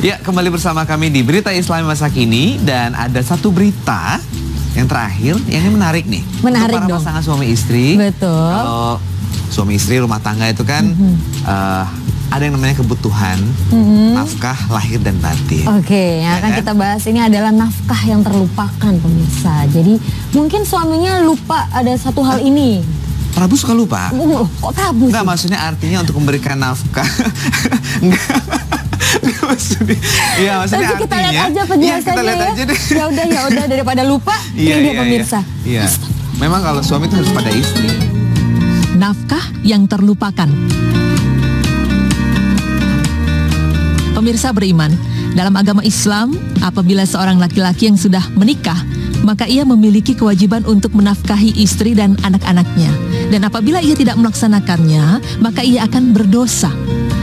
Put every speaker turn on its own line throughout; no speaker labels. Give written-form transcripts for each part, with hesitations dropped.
Ya, kembali bersama kami di Berita Islam Masa Kini. Dan ada satu berita yang terakhir, yang ini menarik nih.
Menarik
untuk para
dong.
pasangan suami istri.
Betul.
Kalau suami istri rumah tangga itu kan ada yang namanya kebutuhan nafkah lahir dan batin.
Oke, yang akan kita bahas ini adalah nafkah yang terlupakan, pemirsa. Jadi mungkin suaminya lupa ada satu hal ini.
Prabu suka lupa?
Kok Prabu sih?
Enggak, maksudnya artinya untuk memberikan nafkah. Enggak. Maksudnya, ya, maksudnya
nanti kita lihat aja
ya,
penjelasannya
kita lihat aja deh.
Ya udah daripada lupa. Ini dia pemirsa.
Iya. Memang kalau suami itu harus pada istri.
Nafkah yang terlupakan. Pemirsa beriman, dalam agama Islam, apabila seorang laki-laki yang sudah menikah, maka ia memiliki kewajiban untuk menafkahi istri dan anak-anaknya. Dan apabila ia tidak melaksanakannya, maka ia akan berdosa.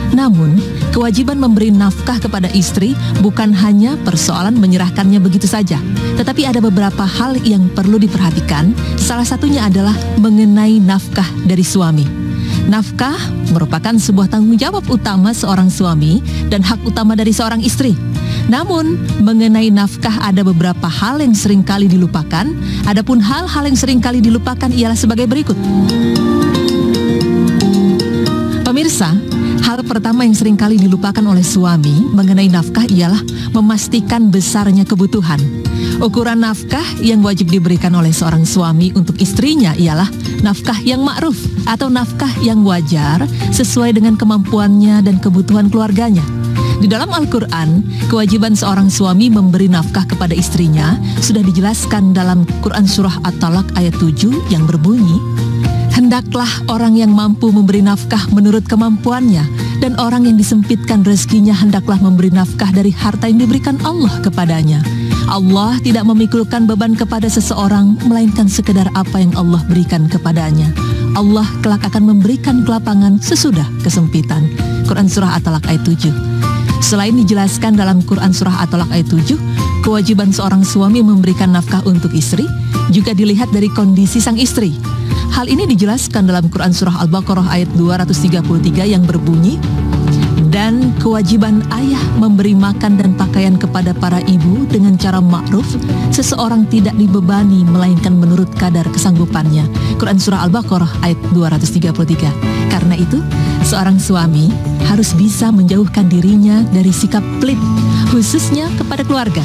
Namun, kewajiban memberi nafkah kepada istri bukan hanya persoalan menyerahkannya begitu saja, tetapi ada beberapa hal yang perlu diperhatikan. Salah satunya adalah mengenai nafkah dari suami. Nafkah merupakan sebuah tanggung jawab utama seorang suami dan hak utama dari seorang istri. Namun, mengenai nafkah ada beberapa hal yang seringkali dilupakan. Adapun hal-hal yang seringkali dilupakan ialah sebagai berikut. Pemirsa, hal pertama yang seringkali dilupakan oleh suami mengenai nafkah ialah memastikan besarnya kebutuhan. Ukuran nafkah yang wajib diberikan oleh seorang suami untuk istrinya ialah nafkah yang ma'ruf atau nafkah yang wajar sesuai dengan kemampuannya dan kebutuhan keluarganya. Di dalam Al-Quran, kewajiban seorang suami memberi nafkah kepada istrinya sudah dijelaskan dalam Quran Surah At-Talaq ayat 7 yang berbunyi, "Hendaklah orang yang mampu memberi nafkah menurut kemampuannya, dan orang yang disempitkan rezekinya hendaklah memberi nafkah dari harta yang diberikan Allah kepadanya. Allah tidak memikulkan beban kepada seseorang, melainkan sekedar apa yang Allah berikan kepadanya. Allah kelak akan memberikan kelapangan sesudah kesempitan." Quran Surah At-Talaq ayat 7. Selain dijelaskan dalam Quran Surah At-Talaq ayat 7, kewajiban seorang suami memberikan nafkah untuk istri juga dilihat dari kondisi sang istri. Hal ini dijelaskan dalam Quran Surah Al-Baqarah ayat 233 yang berbunyi, "Dan kewajiban ayah memberi makan dan pakaian kepada para ibu dengan cara ma'ruf, seseorang tidak dibebani melainkan menurut kadar kesanggupannya." Quran Surah Al-Baqarah ayat 233. Karena itu, seorang suami harus bisa menjauhkan dirinya dari sikap pelit, khususnya kepada keluarga.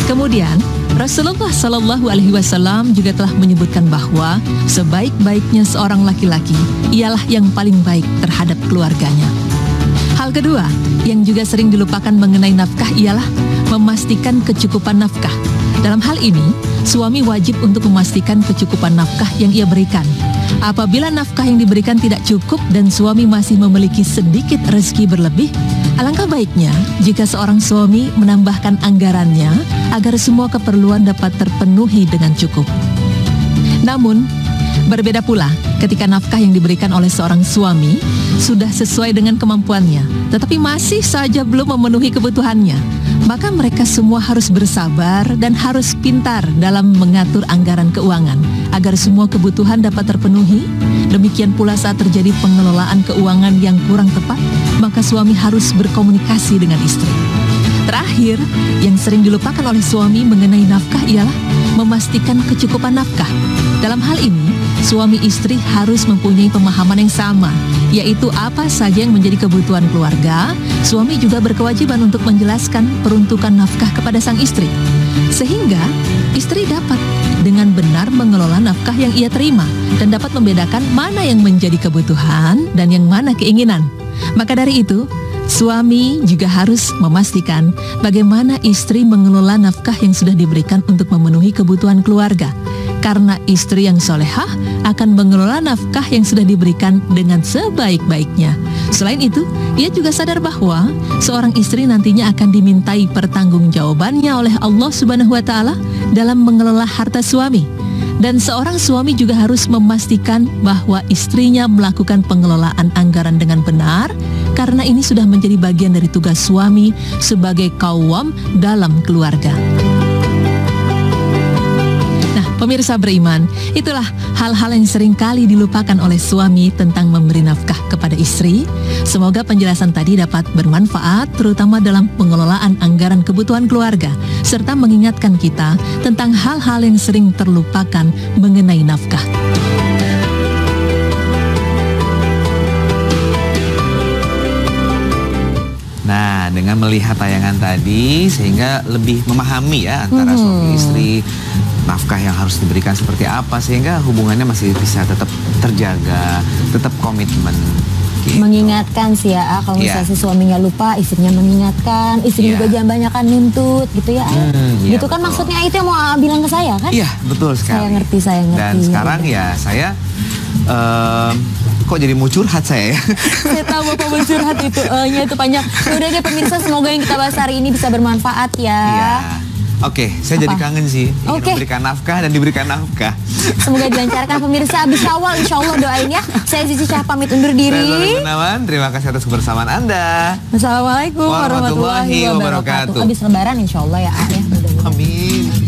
Kemudian, Rasulullah Shallallahu Alaihi Wasallam juga telah menyebutkan bahwa sebaik-baiknya seorang laki-laki ialah yang paling baik terhadap keluarganya. Hal kedua yang juga sering dilupakan mengenai nafkah ialah memastikan kecukupan nafkah. Dalam hal ini, suami wajib untuk memastikan kecukupan nafkah yang ia berikan. Apabila nafkah yang diberikan tidak cukup dan suami masih memiliki sedikit rezeki berlebih, alangkah baiknya jika seorang suami menambahkan anggarannya agar semua keperluan dapat terpenuhi dengan cukup. Namun, berbeda pula ketika nafkah yang diberikan oleh seorang suami sudah sesuai dengan kemampuannya, tetapi masih saja belum memenuhi kebutuhannya. Maka mereka semua harus bersabar dan harus pintar dalam mengatur anggaran keuangan agar semua kebutuhan dapat terpenuhi. Demikian pula saat terjadi pengelolaan keuangan yang kurang tepat, maka suami harus berkomunikasi dengan istri. Terakhir, yang sering dilupakan oleh suami mengenai nafkah ialah memastikan kecukupan nafkah. Dalam hal ini, suami istri harus mempunyai pemahaman yang sama, yaitu apa saja yang menjadi kebutuhan keluarga. Suami juga berkewajiban untuk menjelaskan peruntukan nafkah kepada sang istri, sehingga istri dapat dengan benar mengelola nafkah yang ia terima dan dapat membedakan mana yang menjadi kebutuhan dan yang mana keinginan. Maka dari itu, suami juga harus memastikan bagaimana istri mengelola nafkah yang sudah diberikan untuk memenuhi kebutuhan keluarga. Karena istri yang solehah akan mengelola nafkah yang sudah diberikan dengan sebaik-baiknya. Selain itu, ia juga sadar bahwa seorang istri nantinya akan dimintai pertanggungjawabannya oleh Allah Subhanahu wa Ta'ala dalam mengelola harta suami. Dan seorang suami juga harus memastikan bahwa istrinya melakukan pengelolaan anggaran dengan benar, karena ini sudah menjadi bagian dari tugas suami sebagai qawwam dalam keluarga. Pemirsa beriman, itulah hal-hal yang sering kali dilupakan oleh suami tentang memberi nafkah kepada istri. Semoga penjelasan tadi dapat bermanfaat, terutama dalam pengelolaan anggaran kebutuhan keluarga, serta mengingatkan kita tentang hal-hal yang sering terlupakan mengenai nafkah.
Nah, dengan melihat tayangan tadi sehingga lebih memahami ya antara suami istri, nafkah yang harus diberikan seperti apa sehingga hubungannya masih bisa tetap terjaga, tetap komitmen. Gitu.
Mengingatkan sih ya, kalau misalnya si suaminya lupa, istrinya mengingatkan, istri juga jangan banyakan nuntut gitu ya. Gitu kan maksudnya itu yang mau bilang ke saya kan?
Iya, betul sekali.
Saya ngerti.
Dan sekarang ya saya kok jadi mau curhat saya ya?
Saya tahu Bapak mau curhat itu, itu panjang. Udah deh pemirsa, semoga yang kita bahas hari ini bisa bermanfaat ya.
Iya. Oke, saya jadi kangen sih ingin memberikan nafkah dan diberikan nafkah.
Semoga dilancarkan pemirsa. Abis Syawal insya Allah doain ya. Saya Zizi Syah pamit undur diri.
Terima kasih atas kebersamaan Anda.
Assalamualaikum warahmatullahi wabarakatuh. Abis Lebaran insya Allah ya.
Amin.